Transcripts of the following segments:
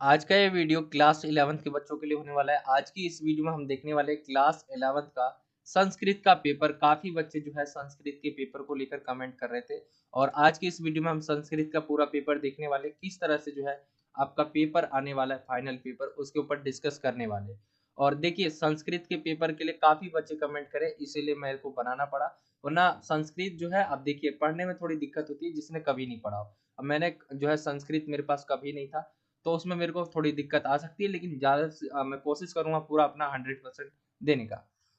आज का ये वीडियो क्लास 11th के बच्चों के लिए होने वाला है। आज की इस वीडियो में हम देखने वाले हैं क्लास 11th का संस्कृत का पेपर। काफ़ी बच्चे जो है संस्कृत के पेपर को लेकर कमेंट कर रहे थे और आज की इस वीडियो में हम संस्कृत का पूरा पेपर देखने वाले, किस तरह से जो है आपका पेपर आने वाला है, फाइनल पेपर, उसके ऊपर डिस्कस करने वाले। और देखिए संस्कृत के पेपर के लिए काफ़ी बच्चे कमेंट करे, इसीलिए मेरे को बनाना पड़ा। वरना संस्कृत जो है, अब देखिए पढ़ने में थोड़ी दिक्कत होती है जिसने कभी नहीं पढ़ा हो। अब मैंने जो है संस्कृत मेरे पास कभी नहीं था, तो उसमें मेरे को थोड़ी दिक्कत आ सकती है, लेकिन ज़्यादा से मैं कोशिश करूँगा पूरा अपना 100% देने का।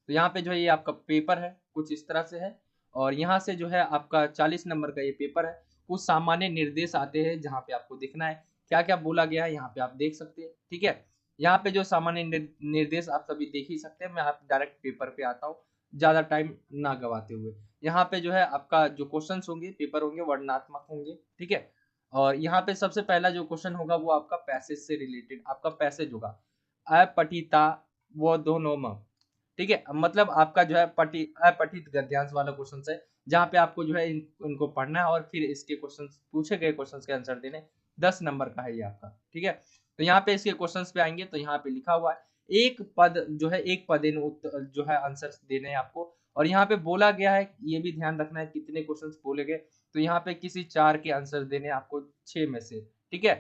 तो यहाँ पे जो है ये आपका पेपर है, कुछ इस तरह से है और यहाँ से जो है आपका 40 नंबर का ये पेपर है। कुछ सामान्य निर्देश आते हैं जहाँ पे आपको देखना है क्या-क्या बोला गया है, यहाँ पे आप देख सकते हैं, ठीक है? यहाँ पे जो सामान्य निर्देश आप सभी देख ही सकते हैं, मैं आप डायरेक्ट पेपर पे आता हूँ, ज़्यादा टाइम ना गँवाते हुए। यहाँ पे जो है आपका जो क्वेश्चन्स होंगे, पेपर होंगे, वर्णनात्मक होंगे, ठीक है? और यहाँ पे सबसे पहला जो क्वेश्चन होगा वो आपका पैसेज से रिलेटेड आपका पैसेज होगा। अपठिता वो दोनों म, ठीक है? मतलब आपका जो है अपठित गद्यांश वाला क्वेश्चन है, जहाँ पे आपको जो है इनको पढ़ना है और फिर इसके क्वेश्चंस, पूछे गए क्वेश्चंस के आंसर देने। 10 नंबर का है ये आपका, ठीक है? तो यहाँ पे इसके क्वेश्चंस पे आएँगे तो यहाँ पे लिखा हुआ है, एक पद जो है, एक पदेन जो है आंसर्स देने हैं आपको और यहाँ पे बोला गया है, ये भी ध्यान रखना है कितने क्वेश्चंस बोले गए। तो यहाँ पे किसी 4 के आंसर देने हैं आपको 6 में से, ठीक है?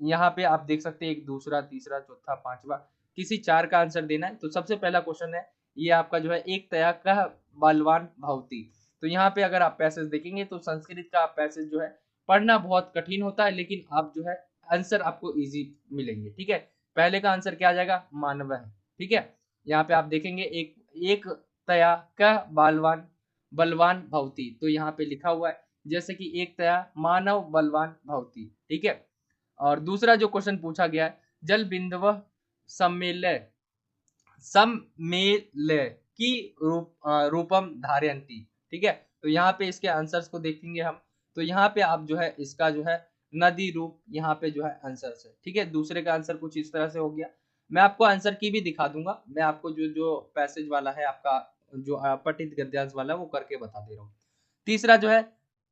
यहाँ पे आप देख सकते हैं एक, दूसरा, तीसरा, चौथा, 5वां, किसी 4 का आंसर देना है। तो सबसे पहला क्वेश्चन है, ये आपका जो है, एक तया कह बलवान भवति। तो यहाँ पे अगर आप पैसेज देखेंगे तो संस्कृत का पैसेज जो है पढ़ना बहुत कठिन होता है, लेकिन आप जो है आंसर आपको ईज़ी मिलेंगे, ठीक है? पहले का आंसर क्या आ जाएगा? मानव है, ठीक है? यहाँ पे आप देखेंगे एक एक तया कह बलवान बलवान भवति, तो यहाँ पे लिखा हुआ है जैसे कि एक तया मानव बलवान भवति, ठीक है? और दूसरा जो क्वेश्चन पूछा गया है, जल बिंदवः सम्मेल्य सम्मेल्य की रूपम धारयन्ति, ठीक है? तो यहाँ पे इसके आंसर्स को देखेंगे हम, तो यहाँ पे आप जो है इसका जो है नदी रूप, यहाँ पे जो है आंसर्स है, ठीक है? दूसरे का आंसर कुछ इस तरह से हो गया। मैं आपको आंसर की भी दिखा दूंगा, मैं आपको जो जो पैसेज वाला है आपका, जो अपठित गद्यांश वाला है वो करके बता दे रहा हूँ। तीसरा जो है,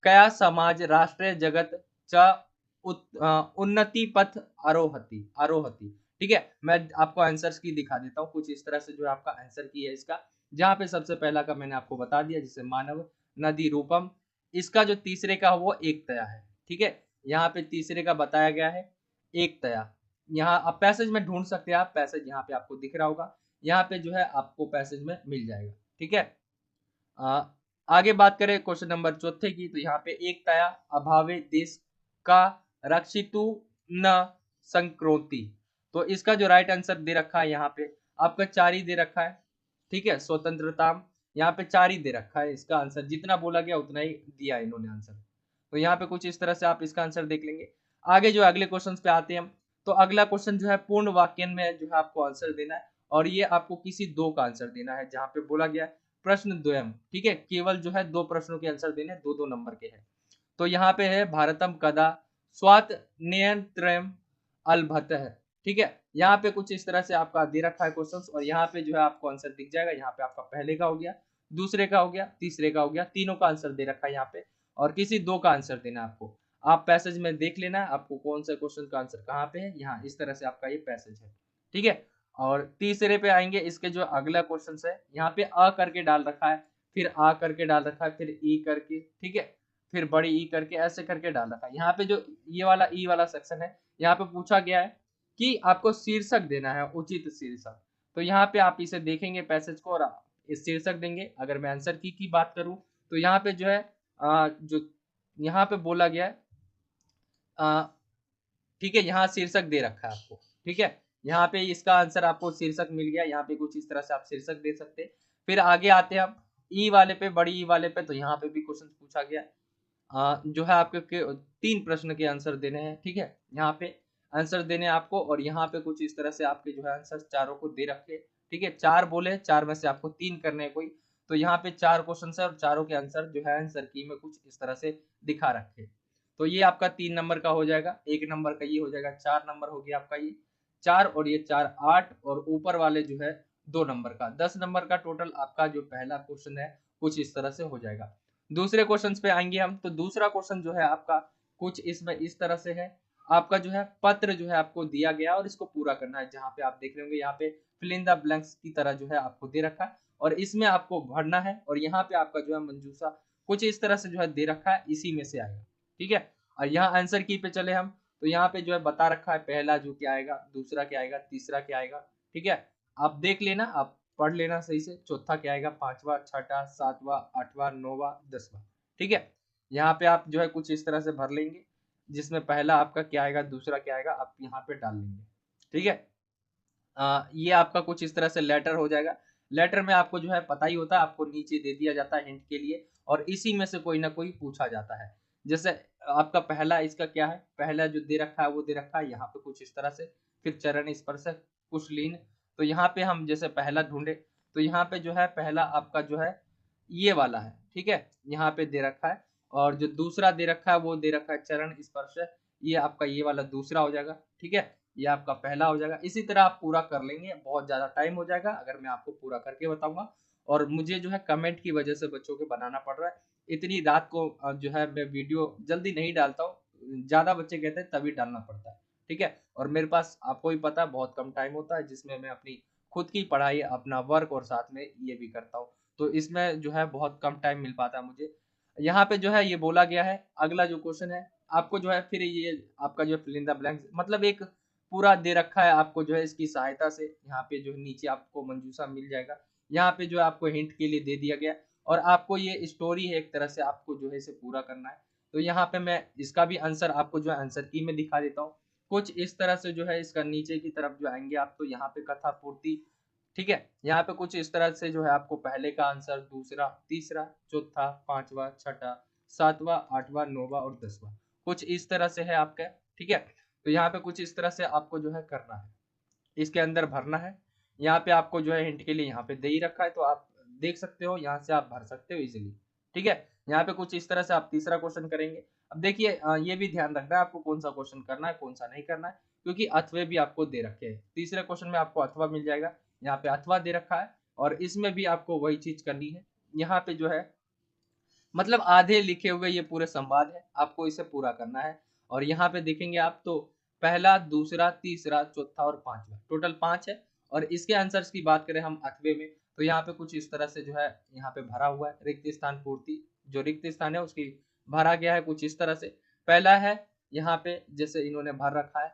कया समाज राष्ट्र जगत च उन्नति पथ आरोहति आरोहति, ठीक है? मैं आपको आंसर्स की दिखा देता हूँ, कुछ इस तरह से जो है आपका आंसर की है इसका, जहाँ पे सबसे पहला का मैंने आपको बता दिया, जैसे मानव, नदी रूपम। इसका जो तीसरे का वो एक तया है, ठीक है? यहाँ पे तीसरे का बताया गया है एक तया। यहाँ आप पैसेज में ढूंढ सकते हैं, आप पैसेज यहाँ पे आपको दिख रहा होगा, यहाँ पे जो है आपको पैसेज में मिल जाएगा, ठीक है? आगे बात करें क्वेश्चन नंबर चौथे की, तो यहाँ पे एक तया अभावे देश का रक्षितु न संक्रोति। तो इसका जो राइट आंसर दे रखा है यहाँ पे आपका 4 ही दे रखा है, ठीक है? स्वतंत्रता यहाँ पे 4 ही दे रखा है, इसका आंसर जितना बोला गया उतना ही दिया इन्होंने आंसर। तो यहाँ पे कुछ इस तरह से आप इसका आंसर देख लेंगे। आगे जो अगले क्वेश्चन पे आते हैं हम, तो अगला क्वेश्चन जो है पूर्ण वाक्य में जो है आपको आंसर देना है और ये आपको किसी 2 का आंसर देना है, जहाँ पे बोला गया है प्रश्न द्वयम, ठीक है? केवल जो है 2 प्रश्नों के आंसर देने, 2-2 नंबर के हैं। तो यहाँ पे है भारतम कदा स्वात नियंत्रण अलभतः, ठीक है? यहाँ पे कुछ इस तरह से आपका दे रखा है क्वेश्चंस और यहाँ पे जो है आपको आंसर दिख जाएगा। यहाँ पे आपका पहले का हो गया, दूसरे का हो गया, तीसरे का हो गया, तीनों का आंसर दे रखा है यहाँ पे और किसी 2 का आंसर देना है आपको। आप पैसेज में देख लेना है आपको कौन सा क्वेश्चन का आंसर कहाँ पे है, यहाँ इस तरह से आपका ये पैसेज है, ठीक है? और तीसरे पे आएंगे, इसके जो अगला क्वेश्चन है, यहाँ पे अ करके डाल रखा है, फिर आ करके डाल रखा है, फिर ई करके, ठीक है? फिर बड़ी ई करके, ऐसे करके डाल रखा है। यहाँ पे जो ये वाला ई वाला सेक्शन है, यहाँ पे पूछा गया है कि आपको शीर्षक देना है, उचित शीर्षक। तो यहाँ पे आप इसे देखेंगे पैसेज को और इस शीर्षक देंगे। अगर मैं आंसर की बात करूं तो यहाँ पे जो है जो यहाँ पे बोला गया है, ठीक है? यहाँ शीर्षक दे रखा है आपको, ठीक है? यहाँ पे इसका आंसर आपको शीर्षक मिल गया, यहाँ पे कुछ इस तरह से आप शीर्षक दे सकते हैं। फिर आगे आते हैं हम ई वाले पे, बड़ी ई वाले पे, तो यहाँ पे भी क्वेश्चन पूछा गया है। जो है आपके 3 प्रश्न के आंसर देने हैं, ठीक है? यहाँ पे आंसर देने हैं आपको और यहाँ पे कुछ इस तरह से आपके जो है आंसर चारों को दे रखे, ठीक है? 4 बोले, 4 में से आपको 3 करने हैं कोई, तो यहाँ पे 4 क्वेश्चन है और चारों के आंसर जो है आंसर की में कुछ इस तरह से दिखा रखे। तो ये आपका 3 नंबर का हो जाएगा, 1 नंबर का ये हो जाएगा, 4 नंबर हो गया आपका ये 4 और ये 4 8 और ऊपर वाले जो है 2 नंबर का 10 नंबर का टोटल आपका जो पहला क्वेश्चन है कुछ इस तरह से हो जाएगा। दूसरे क्वेश्चन पे आएंगे हम, तो दूसरा क्वेश्चन जो है आपका कुछ इसमें इस तरह से है, आपका जो है पत्र जो है आपको दिया गया और इसको पूरा करना है। जहाँ पे आप देख रहे होंगे यहाँ पे फिल इन द ब्लैंक्स की तरह जो है आपको दे रखा है और इसमें आपको भरना है और यहाँ पे आपका जो है मंजूसा कुछ इस तरह से जो है दे रखा है, इसी में से आएगा। ठीक है, और यहाँ आंसर की पे चले हम, तो यहाँ पे जो है बता रखा है पहला जो क्या आएगा, दूसरा क्या आएगा, तीसरा क्या आएगा। ठीक है, आप देख लेना, आप पढ़ लेना सही से, चौथा क्या आएगा, पांचवा, छठा, सातवां, आठवां, नौवां, 10वां। ठीक है, यहाँ पे आप जो है कुछ इस तरह से भर लेंगे, जिसमें पहला आपका क्या आएगा, दूसरा क्या आएगा, आप यहाँ पे डाल लेंगे। ठीक है, ये आपका कुछ इस तरह से लेटर हो जाएगा। लेटर में आपको जो है पता ही होता है, आपको नीचे दे दिया जाता है हिंट के लिए और इसी में से कोई ना कोई पूछा जाता है। जैसे आपका पहला इसका क्या है, पहला जो दे रखा है वो दे रखा है यहाँ पे कुछ इस तरह से, फिर चरण स्पर्श कुशलीन। तो यहाँ पे हम जैसे पहला ढूंढे तो यहाँ पे जो है पहला आपका जो है ये वाला है। ठीक है, यहाँ पे दे रखा है और जो दूसरा दे रखा है वो दे रखा है चरण स्पर्श, ये आपका ये वाला दूसरा हो जाएगा। ठीक है, ये आपका पहला हो जाएगा। इसी तरह आप पूरा कर लेंगे, बहुत ज्यादा टाइम हो जाएगा अगर मैं आपको पूरा करके बताऊंगा और मुझे जो है कमेंट की वजह से बच्चों के बनाना पड़ रहा है। इतनी रात को जो है मैं वीडियो जल्दी नहीं डालता हूँ, ज्यादा बच्चे कहते हैं तभी डालना पड़ता है। ठीक है, और मेरे पास आपको ही पता है बहुत कम टाइम होता है जिसमें मैं अपनी खुद की पढ़ाई, अपना वर्क और साथ में ये भी करता हूँ, तो इसमें जो है बहुत कम टाइम मिल पाता है मुझे। यहाँ पे जो है ये बोला गया है, अगला जो क्वेश्चन है आपको जो है फिर ये आपका जो है फिल इन द ब्लैंक्स मतलब एक पूरा दे रखा है आपको जो है इसकी सहायता से, यहाँ पे जो नीचे आपको मंजूसा मिल जाएगा, यहाँ पे जो है आपको हिंट के लिए दे दिया गया और आपको ये स्टोरी है एक तरह से, आपको जो है इसे पूरा करना है। तो यहाँ पे मैं इसका भी आंसर आपको जो है आंसर की में दिखा देता हूँ, कुछ इस तरह से जो है इसका नीचे की तरफ जो आएंगे आप, तो यहाँ पे कथा पूर्ति। ठीक है, यहाँ पे कुछ इस तरह से जो है आपको पहले का आंसर, दूसरा, तीसरा, चौथा, पांचवा, छठा, सातवां, आठवां, नौवां और 10वां कुछ इस तरह से है आपका। ठीक है, तो यहाँ पे कुछ इस तरह से आपको जो है करना है, इसके अंदर भरना है। यहाँ पे आपको जो है हिंट के लिए यहाँ पे दे ही रखा है, तो आप देख सकते हो, यहाँ से आप भर सकते हो इजीली। ठीक है, यहाँ पे कुछ इस तरह से आप तीसरा क्वेश्चन करेंगे। अब देखिए ये भी ध्यान रखना है आपको कौन सा क्वेश्चन करना है कौन सा नहीं करना है, क्योंकि अथवे भी आपको दे रखे हैं। तीसरे क्वेश्चन में आपको अथवा मिल जाएगा, यहाँ पे अथवा दे रखा है और इसमें भी आपको वही चीज करनी है। यहाँ पे जो है मतलब आधे लिखे हुए ये पूरे संवाद है, आपको इसे पूरा करना है। और यहाँ पे देखेंगे आप तो पहला, दूसरा, तीसरा, चौथा और पांचवा टोटल 5 है। और इसके आंसर्स की बात करें हम अथवे में, तो यहाँ पे कुछ इस तरह से जो है यहाँ पे भरा हुआ है, रिक्त स्थान पूर्ति, जो रिक्त स्थान है उसकी भरा गया है कुछ इस तरह से। पहला है यहाँ पे जैसे इन्होंने भर रखा है।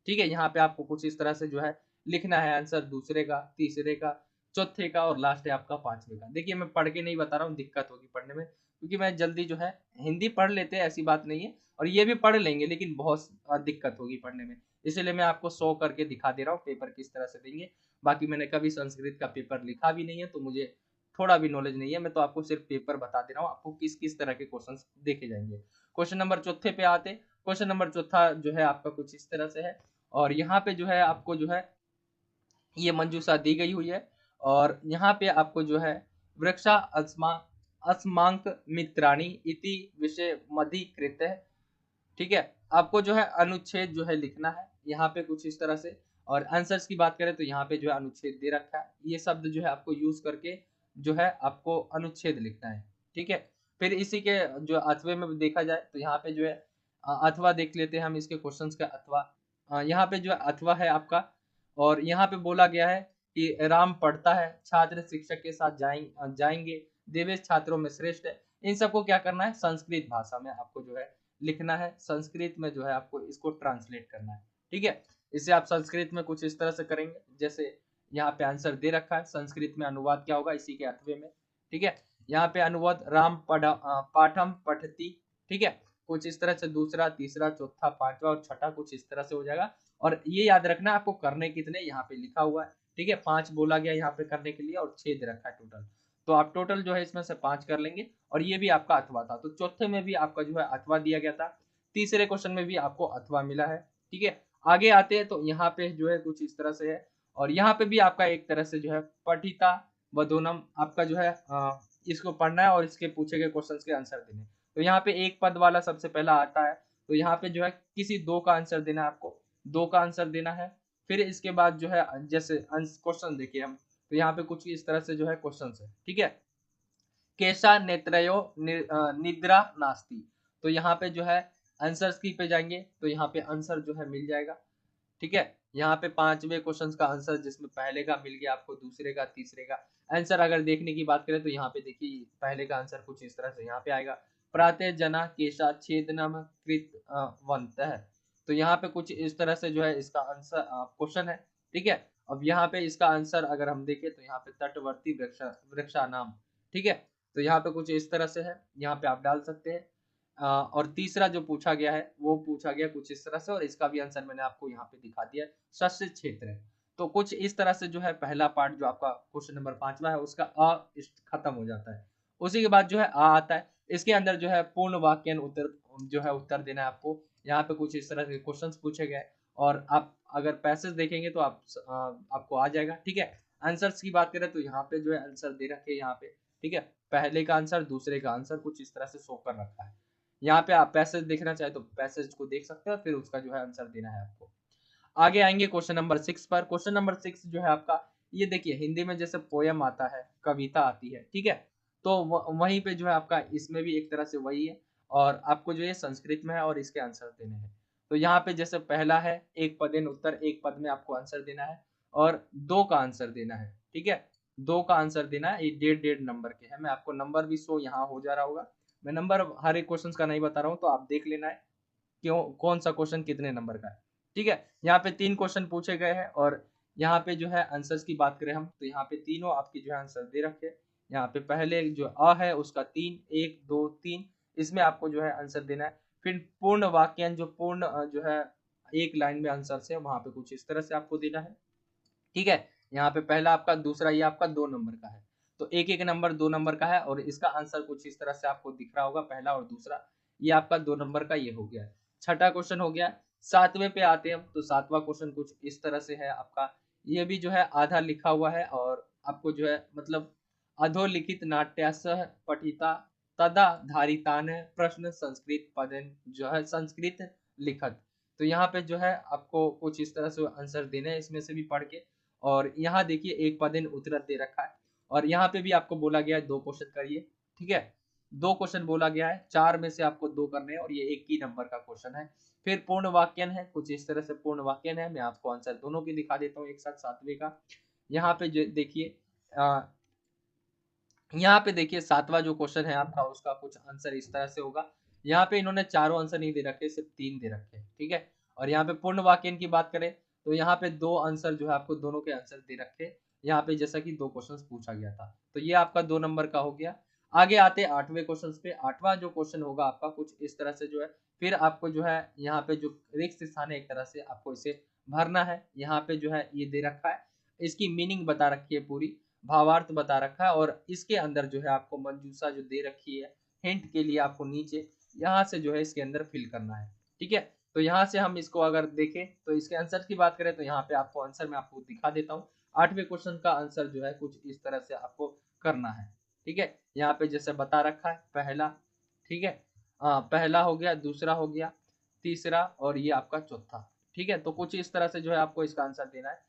ठीक है, यहाँ पे आपको कुछ इस तरह से जो है लिखना है आंसर, दूसरे का, तीसरे का, चौथे का और लास्ट है आपका पांचवे का। देखिए मैं पढ़ के नहीं बता रहा हूँ, दिक्कत होगी पढ़ने में, क्योंकि मैं जल्दी जो है हिंदी पढ़ लेते हैं ऐसी बात नहीं है और ये भी पढ़ लेंगे, लेकिन बहुत दिक्कत होगी पढ़ने में, इसलिए मैं आपको शो करके दिखा दे रहा हूँ पेपर किस तरह से देंगे। बाकी मैंने कभी संस्कृत का पेपर लिखा भी नहीं है, तो मुझे थोड़ा भी नॉलेज नहीं है, मैं तो आपको सिर्फ पेपर बता दे रहा हूँ आपको किस किस तरह के क्वेश्चन देखे जाएंगे। क्वेश्चन नंबर चौथे पे आते, क्वेश्चन नंबर चौथा जो है आपका कुछ इस तरह से है और यहाँ पे जो है आपको जो है ये मंजूषा दी गई हुई है और यहाँ पे आपको जो है वृक्षा अस्मांक मित्राणी इति विषय मधिकृत है। ठीक है, आपको जो है अनुच्छेद जो है लिखना है यहाँ पे कुछ इस तरह से। और आंसर्स की बात करें तो यहाँ पे जो है अनुच्छेद दे रखा है, ये शब्द जो है आपको यूज करके जो है आपको अनुच्छेद लिखना है। ठीक है, फिर इसी के जो अथवे में देखा जाए तो यहाँ पे जो है अथवा देख लेते हैं हम इसके क्वेश्चंस का अथवा। यहाँ पे जो है अथवा है आपका और यहाँ पे बोला गया है कि राम पढ़ता है, छात्र शिक्षक के साथ जाएंगे, देवेश छात्रों में श्रेष्ठ है। इन सबको क्या करना है, संस्कृत भाषा में आपको जो है लिखना है, संस्कृत में जो है आपको इसको ट्रांसलेट करना है। ठीक है, इसे आप संस्कृत में कुछ इस तरह से करेंगे, जैसे यहाँ पे आंसर दे रखा है, संस्कृत में अनुवाद क्या होगा इसी के अथवे में। ठीक है, यहाँ पे अनुवाद राम पाठम पठती। ठीक है, कुछ इस तरह से दूसरा, तीसरा, चौथा, पांचवा और छठा कुछ इस तरह से हो जाएगा। और ये याद रखना आपको करने कितने यहाँ पे लिखा हुआ है। ठीक है, 5 बोला गया यहाँ पे करने के लिए और 6 दे रखा है टोटल, तो आप टोटल जो है इसमें से 5 कर लेंगे और ये भी आपका अथवा था। तो चौथे में भी आपका जो है अथवा दिया गया था, तीसरे क्वेश्चन में भी आपको अथवा मिला है। ठीक है, आगे आते हैं तो यहाँ पे जो है कुछ इस तरह से है और यहाँ पे भी आपका एक तरह से जो है पठिता वधोनम आपका जो है इसको पढ़ना है और इसके पूछे गए क्वेश्चन के आंसर देने। तो यहाँ पे एक पद वाला सबसे पहला आता है, तो यहाँ पे जो है किसी 2 का आंसर देना है आपको, 2 का आंसर देना है। फिर इसके बाद जो है जैसे क्वेश्चन देखिए हम, तो यहाँ पे कुछ इस तरह से जो है क्वेश्चन है। ठीक है, केशा नेत्रयो निद्रा नास्ति, तो यहाँ पे जो है आंसर्स की पे जाएंगे तो यहाँ पे आंसर जो है मिल जाएगा। ठीक है, यहाँ पे 5वें क्वेश्चन का आंसर, जिसमें पहले का मिल गया आपको, दूसरे का, तीसरे का आंसर अगर देखने की बात करें तो यहाँ पे देखिए पहले का आंसर कुछ इस तरह से यहाँ पे आएगा, प्रातः जना केशा छेदनम कृत वंत है। तो यहाँ पे कुछ इस तरह से जो है इसका आंसर क्वेश्चन है। ठीक है, अब यहाँ पे इसका आंसर अगर हम देखें तो यहाँ पे तटवर्ती वृक्षा नाम। ठीक है, तो यहाँ पे कुछ इस तरह से है, यहाँ पे आप डाल सकते हैं। और तीसरा जो पूछा गया है वो पूछा गया कुछ इस तरह से, और इसका भी आंसर मैंने आपको यहाँ पे दिखा दिया है, शस्य क्षेत्र है। तो कुछ इस तरह से जो है पहला पार्ट जो आपका क्वेश्चन नंबर 5वां है उसका खत्म हो जाता है। उसी के बाद जो है आता है, इसके अंदर जो है पूर्ण वाक्य उत्तर जो है उत्तर देना है आपको। यहाँ पे कुछ इस तरह के क्वेश्चंस पूछे गए, और आप अगर पैसेज देखेंगे तो आपको आ जाएगा। ठीक है, आंसर्स की बात करें तो यहाँ पे जो है आंसर दे रखे हैं यहाँ पे। ठीक है, पहले का आंसर, दूसरे का आंसर कुछ इस तरह से शो कर रखा है। यहाँ पे आप पैसेज देखना चाहे तो पैसेज को देख सकते हो, फिर उसका जो है आंसर देना है आपको। आगे आएंगे क्वेश्चन नंबर 6 पर। क्वेश्चन नंबर 6 जो है आपका, ये देखिए हिंदी में जैसे पोयम आता है, कविता आती है। ठीक है, तो वहीं पे जो है आपका इसमें भी एक तरह से वही है, और आपको जो है संस्कृत में है और इसके आंसर देने हैं। तो यहाँ पे जैसे पहला है एक पदेन उत्तर, एक पद में आपको आंसर देना है, और 2 का आंसर देना है। ठीक है, 2 का आंसर देना है, ये 1.5 नंबर के है। मैं आपको नंबर भी शो यहाँ हो जा रहा होगा, मैं नंबर हर एक क्वेश्चन का नहीं बता रहा हूँ, तो आप देख लेना है क्यों कौन सा क्वेश्चन कितने नंबर का है। ठीक है, यहाँ पे 3 क्वेश्चन पूछे गए हैं, और यहाँ पे जो है आंसर्स की बात करें हम तो यहाँ पे तीनों आपके जो है आंसर दे रखे हैं। यहाँ पे पहले जो अ है उसका 3, 1 2 3, इसमें आपको जो है आंसर देना है। फिर पूर्ण वाक्यांश जो पूर्ण जो है एक लाइन में आंसर है, वहां पे कुछ इस तरह से आपको देना है। ठीक है, यहाँ पे पहला आपका, दूसरा ये आपका 2 नंबर का है, तो एक एक नंबर 2 नंबर का है, और इसका आंसर कुछ इस तरह से आपको दिख रहा होगा, पहला और दूसरा, ये आपका 2 नंबर का ये हो गया। छठा क्वेश्चन हो गया। 7वें पे आते हैं हम, तो 7वां क्वेश्चन कुछ इस तरह से है आपका, ये भी जो है आधा लिखा हुआ है, और आपको जो है मतलब अधोलिखित नाट्यासह पठिता तदा धारितान प्रश्न संस्कृत पदन जो है संस्कृत लिखत। तो यहाँ पे जो है आपको कुछ इस तरह से आंसर देने हैं इसमें से भी पढ़ के। और यहाँ देखिए एक पदेन उत्तर दे रखा है, और यहाँ पे भी आपको बोला गया है 2 क्वेश्चन करिए। ठीक है, 2 क्वेश्चन बोला गया है, 4 में से आपको 2 करने हैं, और ये एक ही नंबर का क्वेश्चन है। फिर पूर्ण वाक्यन है, कुछ इस तरह से पूर्ण वाक्यन है, मैं आपको आंसर दोनों की दिखा देता हूँ एक साथ, 7वें का। यहाँ पे देखिए यहाँ पे देखिए 7वां जो क्वेश्चन है आपका, उसका कुछ आंसर इस तरह से होगा। यहाँ पे इन्होंने चारों आंसर नहीं दे रखे, सिर्फ 3 दे रखे हैं। ठीक है, और यहाँ पे पूर्ण वाक्यन की बात करें तो यहाँ पे 2 आंसर जो है आपको दोनों के आंसर दे रखे हैं, यहाँ पे जैसा कि 2 क्वेश्चन पूछा गया था, तो ये आपका 2 नंबर का हो गया। आगे आते 8वें क्वेश्चन पे। 8वां जो क्वेश्चन होगा आपका कुछ इस तरह से जो है, फिर आपको जो है यहाँ पे जो रिक्त स्थान है एक तरह से आपको इसे भरना है। यहाँ पे जो है ये दे रखा है, इसकी मीनिंग बता रखी है, पूरी भावार्थ बता रखा है, और इसके अंदर जो है आपको मंजूषा जो दे रखी है हिंट के लिए, आपको नीचे यहाँ से जो है इसके अंदर फिल करना है। ठीक है, तो यहाँ से हम इसको अगर देखें तो इसके आंसर की बात करें तो यहाँ पे आपको आंसर मैं आपको दिखा देता हूँ। 8वें क्वेश्चन का आंसर जो है कुछ इस तरह से आपको करना है। ठीक है, यहाँ पे जैसे बता रखा है पहला। ठीक है, पहला हो गया, दूसरा हो गया, तीसरा, और ये आपका चौथा। ठीक है, तो कुछ इस तरह से जो है आपको इसका आंसर देना है।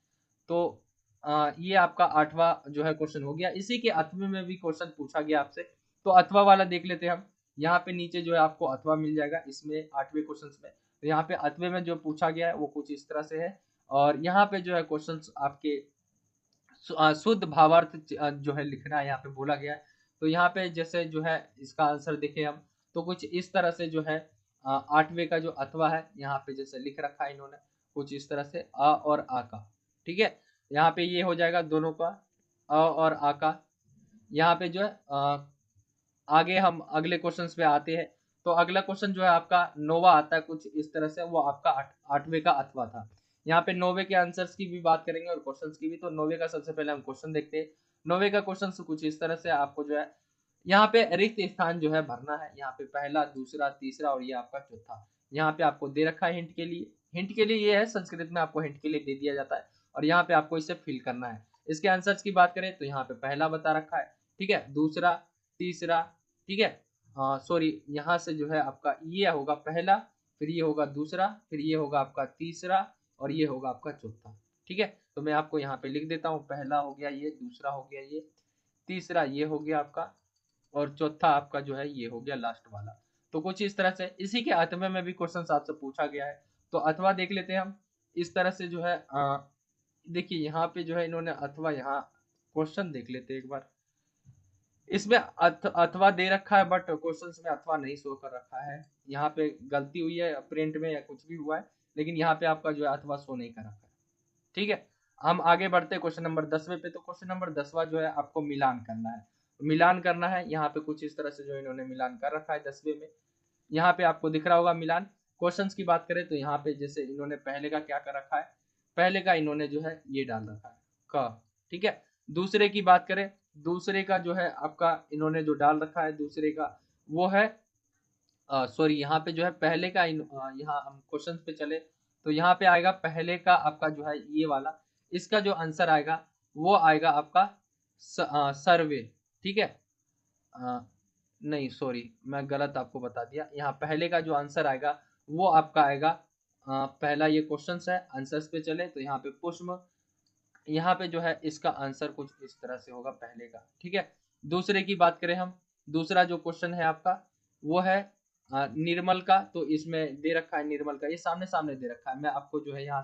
तो ये आपका 8वां जो है क्वेश्चन हो गया। इसी के 8वें में भी क्वेश्चन पूछा गया आपसे, तो 8वां वाला देख लेते हैं हम। यहाँ पे नीचे जो है आपको 8वां मिल जाएगा इसमें 8वें क्वेश्चन में। तो यहाँ पे 8वें में जो पूछा गया है वो कुछ इस तरह से है, और यहाँ पे जो है क्वेश्चन आपके शुद्ध भावार्थ जो है लिखना है यहाँ पे बोला गया है। तो यहाँ पे जैसे जो है इसका आंसर देखें हम, तो कुछ इस तरह से जो है 8वें का जो अथवा है यहाँ पे जैसे लिख रखा है इन्होंने, कुछ इस तरह से अ और आ का। ठीक है, यहाँ पे ये हो जाएगा दोनों का, अ और आ का। यहाँ पे जो है आगे हम अगले क्वेश्चन पे आते हैं। तो अगला क्वेश्चन जो है आपका 9वां आता है कुछ इस तरह से, वो आपका 8वें का अथवा था। यहाँ पे 9वें के आंसर्स की भी बात करेंगे और क्वेश्चंस की भी। तो 9वें का सबसे पहले हम क्वेश्चन देखते हैं। 9वें का क्वेश्चन कुछ इस तरह से आपको जो है यहाँ पे रिक्त स्थान जो है भरना है। यहाँ पे पहला, दूसरा, तीसरा, और ये आपका चौथा। यहाँ पे आपको दे रखा है हिंट के लिए। हिंट के लिए ये है, संस्कृत में आपको हिंट के लिए दे दिया जाता है, और यहाँ पे आपको इसे फिल करना है। इसके आंसर्स की बात करें तो यहाँ पे पहला बता रखा है। ठीक है, दूसरा, तीसरा। ठीक है, सॉरी, यहाँ से जो है आपका ये होगा पहला, फिर ये होगा दूसरा, फिर ये होगा आपका तीसरा, और ये होगा आपका चौथा। ठीक है, तो मैं आपको यहाँ पे लिख देता हूँ, पहला हो गया ये, दूसरा हो गया ये, तीसरा ये हो गया आपका, और चौथा आपका जो है ये हो गया लास्ट वाला। तो कुछ इस तरह से इसी के अथवा में भी क्वेश्चन आपसे पूछा गया है। तो अथवा देख लेते हैं हम। इस तरह से जो है देखिए यहाँ पे जो है इन्होंने अथवा, यहाँ क्वेश्चन देख लेते हैं एक बार। इसमें अथवा दे रखा है बट क्वेश्चंस में अथवा नहीं शो कर रखा है। यहाँ पे गलती हुई है प्रिंट में या कुछ भी हुआ है, लेकिन यहाँ पे आपका जो है अथवा शो नहीं कर रखा है। ठीक है, हम आगे बढ़ते हैं क्वेश्चन नंबर 10वें पे। तो क्वेश्चन नंबर 10वां जो है आपको मिलान करना है। मिलान करना है, यहाँ पे कुछ इस तरह से जो इन्होंने मिलान कर रखा है 10वें में। यहाँ पे आपको दिख रहा होगा मिलान। क्वेश्चंस की बात करें तो यहाँ पे जैसे इन्होंने पहले का क्या कर रखा है, पहले का इन्होंने जो है ये डाल रखा है का। ठीक है, दूसरे की बात करें, दूसरे का जो है आपका इन्होंने जो डाल रखा है दूसरे का वो है सॉरी, यहाँ पे जो है पहले का यहाँ हम क्वेश्चन पे चले तो यहाँ पे आएगा पहले का आपका जो है ये वाला, इसका जो आंसर आएगा वो आएगा आपका सर्वे। ठीक है, नहीं सॉरी, मैं गलत आपको बता दिया। यहाँ पहले का जो आंसर आएगा वो आपका आएगा पहला ये क्वेश्चन है, आंसर्स पे चले तो यहाँ पे पुष्प, यहाँ पे जो है इसका आंसर कुछ इस तरह से होगा पहले का। ठीक है, दूसरे की बात करें हम, दूसरा जो क्वेश्चन है आपका वो है निर्मल का। तो इसमें दे रखा है निर्मल का, ये सामने सामने दे रखा है। मैं आपको जो है यहाँ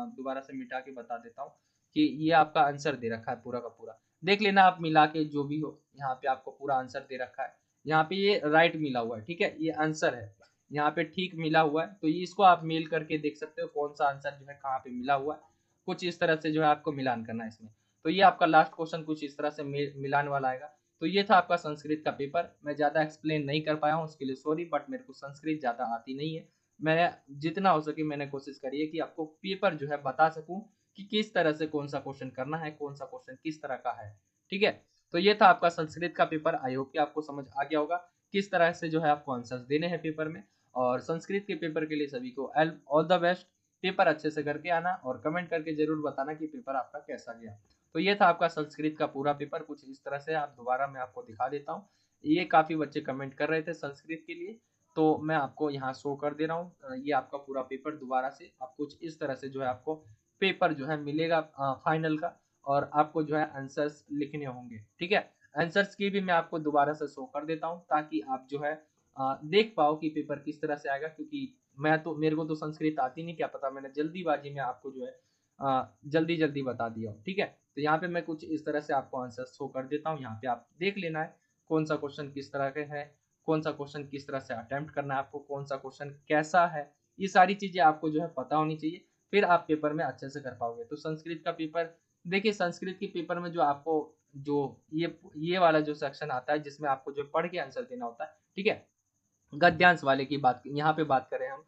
दोबारा से मिटा के बता देता हूँ कि ये आपका आंसर दे रखा है पूरा का पूरा। देख लेना आप मिला के जो भी हो, यहाँ पे आपको पूरा आंसर दे रखा है। यहाँ पे ये राइट मिला हुआ है। ठीक है, ये आंसर है, यहाँ पे ठीक मिला हुआ है। तो ये इसको आप मेल करके देख सकते हो कौन सा आंसर जो है कहाँ पे मिला हुआ है। कुछ इस तरह से जो है आपको मिलान करना है इसमें। तो ये आपका लास्ट क्वेश्चन कुछ इस तरह से मिलान वाला आएगा। तो ये था आपका संस्कृत का पेपर। मैं ज़्यादा एक्सप्लेन नहीं कर पाया हूँ, उसके लिए सॉरी, बट मेरे को संस्कृत ज़्यादा आती नहीं है। मैं जितना हो सके मैंने कोशिश करी है कि आपको पेपर जो है बता सकूँ कि किस तरह से कौन सा क्वेश्चन करना है, कौन सा क्वेश्चन किस तरह का है। ठीक है, तो ये था आपका संस्कृत का पेपर। आई होप कि आपको समझ आ गया होगा किस तरह से जो है आपको आंसर्स देने हैं पेपर में। और संस्कृत के पेपर के लिए सभी को ऑल द बेस्ट। पेपर अच्छे से करके आना और कमेंट करके जरूर बताना कि पेपर आपका कैसा गया। तो ये था आपका संस्कृत का पूरा पेपर कुछ इस तरह से। आप दोबारा मैं आपको दिखा देता हूँ, ये काफी बच्चे कमेंट कर रहे थे संस्कृत के लिए, तो मैं आपको यहाँ शो कर दे रहा हूँ। ये आपका पूरा पेपर दोबारा से आप कुछ इस तरह से जो है आपको पेपर जो है मिलेगा फाइनल का। और आपको जो है आंसर्स लिखने होंगे। ठीक है, आंसर्स की भी मैं आपको दोबारा से शो कर देता हूँ ताकि आप जो है देख पाओ कि पेपर किस तरह से आएगा। क्योंकि मेरे को तो संस्कृत आती नहीं, क्या पता मैंने जल्दीबाजी में आपको जो है जल्दी जल्दी बता दिया हो। ठीक है, तो यहाँ पे मैं कुछ इस तरह से आपको आंसर शो कर देता हूँ। यहाँ पे आप देख लेना है कौन सा क्वेश्चन किस तरह के है, कौन सा क्वेश्चन किस तरह से अटेम्प्ट करना है आपको, कौन सा क्वेश्चन कैसा है। ये सारी चीजें आपको जो है पता होनी चाहिए, फिर आप पेपर में अच्छे से कर पाओगे। तो संस्कृत का पेपर देखिए, संस्कृत के पेपर में जो आपको जो ये वाला जो सेक्शन आता है जिसमें आपको जो पढ़ के आंसर देना होता है। ठीक है, गद्यांश वाले की बात यहाँ पे बात करें हम,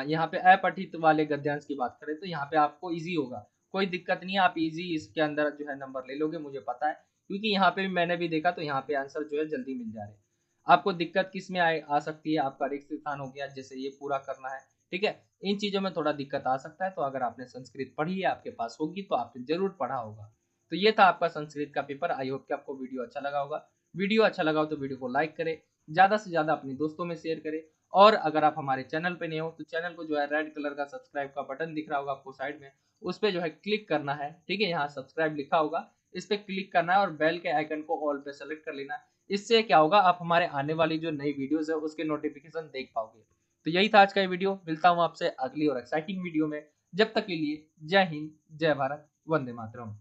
यहाँ पे अपठित वाले गद्यांश की बात करें तो यहाँ पे आपको इजी होगा, कोई दिक्कत नहीं है। आप इजी इसके अंदर जो है नंबर ले लोगे, मुझे पता है, क्योंकि यहाँ पे भी मैंने भी देखा तो यहाँ पे आंसर जो है जल्दी मिल जा रहे हैं। आपको दिक्कत किस में आ सकती है, आपका रिक्त स्थान हो गया, जैसे ये पूरा करना है। ठीक है, इन चीजों में थोड़ा दिक्कत आ सकता है। तो अगर आपने संस्कृत पढ़ी है, आपके पास होगी, तो आपने जरूर पढ़ा होगा। तो ये था आपका संस्कृत का पेपर। आई होप कि आपको वीडियो अच्छा लगा होगा। वीडियो अच्छा लगा हो तो वीडियो को लाइक करें, ज्यादा से ज्यादा अपने दोस्तों में शेयर करें। और अगर आप हमारे चैनल पे नए हो तो चैनल को जो है रेड कलर का सब्सक्राइब का बटन दिख रहा होगा आपको साइड में, उस पर जो है क्लिक करना है। ठीक है, यहाँ सब्सक्राइब लिखा होगा, इस पे क्लिक करना है और बेल के आइकन को ऑल पे सेलेक्ट कर लेना है। इससे क्या होगा, आप हमारे आने वाली जो नई वीडियोस है उसके नोटिफिकेशन देख पाओगे। तो यही था आज का ये वीडियो, मिलता हूँ आपसे अगली और एक्साइटिंग वीडियो में। जब तक के लिए जय हिंद, जय भारत, वंदे मातरम।